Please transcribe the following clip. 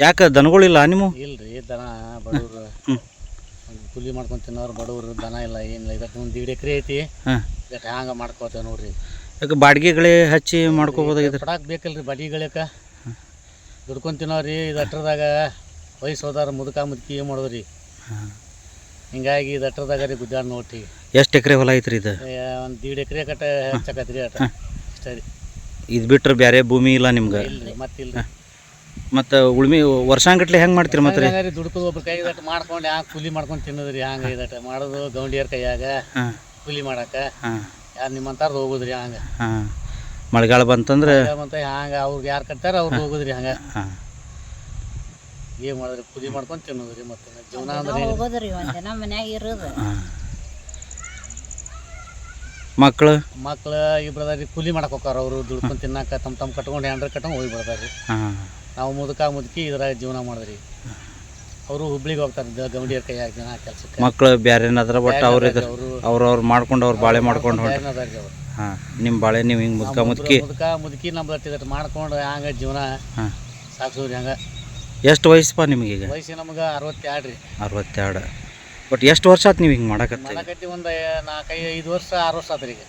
ಯಾಕೆ ದನಗಳಿಲ್ಲ ನಿಮ್ಮ? ಇಲ್ರಿ ದನ ಬಡವ್ರು ಕೂಲಿ ಮಾಡ್ಕೊಂಡು ತಿನ್ನೋರು ಬಡವ್ರು, ದನ ಇಲ್ಲ ಏನಿಲ್ಲ. ಇದಕ್ಕೆ ಒಂದು 1.5 ಎಕರೆ ಐತಿ. ಇದಕ್ಕೆ ಹ್ಯಾಂಗೆ ಮಾಡ್ಕೋತೇವೆ ನೋಡ್ರಿ. ಯಾಕೆ ಬಾಡಿಗೆಗಳೇ ಹಚ್ಚಿ ಮಾಡ್ಕೋಬೋದಾಗಿದ್ರೆ? ಕೊಡಕ್ಕೆ ಬೇಕಲ್ರಿ ಬಾಡಿಗೆಗಳಕ್ಕೆ. ದುಡ್ಕೊಂಡು ತಿನ್ನೋರಿ. ಇದು ಅಟ್ರದಾಗ ವಯಸ್ಸು ಹೋದಾರ ಮುದುಕಿ ಏನು ಮಾಡೋದ್ರಿ. ಹಿಂಗಾಗಿ ಇದು ಅಟ್ರದಾಗ ರೀ ಗುದ್ದಾಡ್ ನೋಡ್ರಿ. ಎಷ್ಟು ಎಕರೆ ಹೊಲ ಐತ್ರಿ ಇದು? ಒಂದು 1.5 ಎಕರೆ ಕಟ್ಟ ಹೆಚ್ಚಾಕತ್ರಿ ಅಟ ಅಷ್ಟೇ ರೀ. ಇದು ಬಿಟ್ರೆ ಬೇರೆ ಭೂಮಿ ಇಲ್ಲ ನಿಮ್ಗೆ? ಇಲ್ರಿ ಮತ್ತಿಲ್ರಿ. ಮತ್ತು ಉಳ್ಮಿ ವರ್ಷಾಂಗಟ್ಲೆ ಹೆಂಗೆ ಮಾಡ್ತೀರಿ ಮತ್ತೆ ರೀ? ದುಡ್ಕೋದು ಒಬ್ರ ಕೈ ಇದಟ್ಟು ಮಾಡ್ಕೊಂಡು ಹ್ಯಾಂಗೆ ಕೂಲಿ ಮಾಡ್ಕೊಂಡು ತಿನ್ನೋದ್ರಿ. ಹಂಗೆ ಇದಟ್ಟು ಮಾಡೋದು ಗೌಂಡಿಯರ್ ಕೈಯಾಗ ಕೂಲಿ ಮಾಡಕ್ಕೆ. ಯಾರು ನಿಮ್ಮಂತಾರ್ದು ಹೋಗೋದ್ರಿ ಹಂಗೆ. ಮಳೆಗಾಲ ಬಂತಂದ್ರೆ ಮತ್ತೆ ಹಂಗೆ ಅವ್ರಿಗೆ ಯಾರು ಕಟ್ತಾರ ಅವ್ರು ಹೋಗೋದ್ರಿ ಹಂಗೆ. ಏನು ಮಾಡಿದ್ರಿ ಕೂಲಿ ಮಾಡ್ಕೊಂಡು ತಿನ್ನೋದ್ರಿ. ಮತ್ತೆ ಜೀವನ ಅಂದ್ರೆ ಹೋಗೋದ್ರಿ ಒಂದಿನ ಮನ್ಯಾಗ ಇರೋದು. ಮಕ್ಳು ಇಬ್ಬರದಾರಿ ಕೂಲಿ ಮಾಡಕ್ಕೆ ಹೋಗಾರ. ಅವರು ದುಡ್ಕೊಂಡು ತಿನ್ನಕ್ಕೆ ತಮ್ಮ ಕಟ್ಕೊಂಡು ಹ್ಯಾಂಡ್ರೆ ಕಟ್ಕೊಂಡು ಹೋಗಿ ಬರ್ತಾರ್ರಿ. ನಾವು ಮುದುಕಿ ಇದ್ರಾಗ ಜೀವನ ಮಾಡಿದ್ರಿ. ಅವರು ಹುಬ್ಳಿಗೆ ಹೋಗ್ತಾರೆ ಗೌಂಡಿಯರ್ ಕೈಯಾಗ ಜನ ಕೆಲಸಕ್ಕೆ. ಮಕ್ಳು ಬೇರೆ ಏನಾದ್ರ ಬಟ್ ಅವ್ರು ಮಾಡ್ಕೊಂಡು ಅವ್ರು ಬಾಳೆ ಮಾಡ್ಕೊಂಡು ಅದಾರಿ ಅವ್ರು. ನಿಮ್ಮ ಬಾಳೆ ನೀವು ಹಿಂಗೆ ಮುದುಕಿ ನಮ್ದು ಮಾಡ್ಕೊಂಡು ಹಂಗೆ ಜೀವನ ಸಾಕ್ಸೋರಿ ಹಂಗೆ. ಎಷ್ಟು ವಯಸ್ಸಪ್ಪ ನಿಮಗೀಗ? ವಯಸ್ಸು ನಮ್ಗೆ 62 ರೀ. 62. ಬಟ್ ಎಷ್ಟು ವರ್ಷ ಆಯ್ತು ನೀವು ಹಿಂಗೆ ಮಾಡಕತ್ತಿ? ಒಂದು 4-5 ವರ್ಷ 6 ವರ್ಷ ಆತ್ರಿ ಈಗ.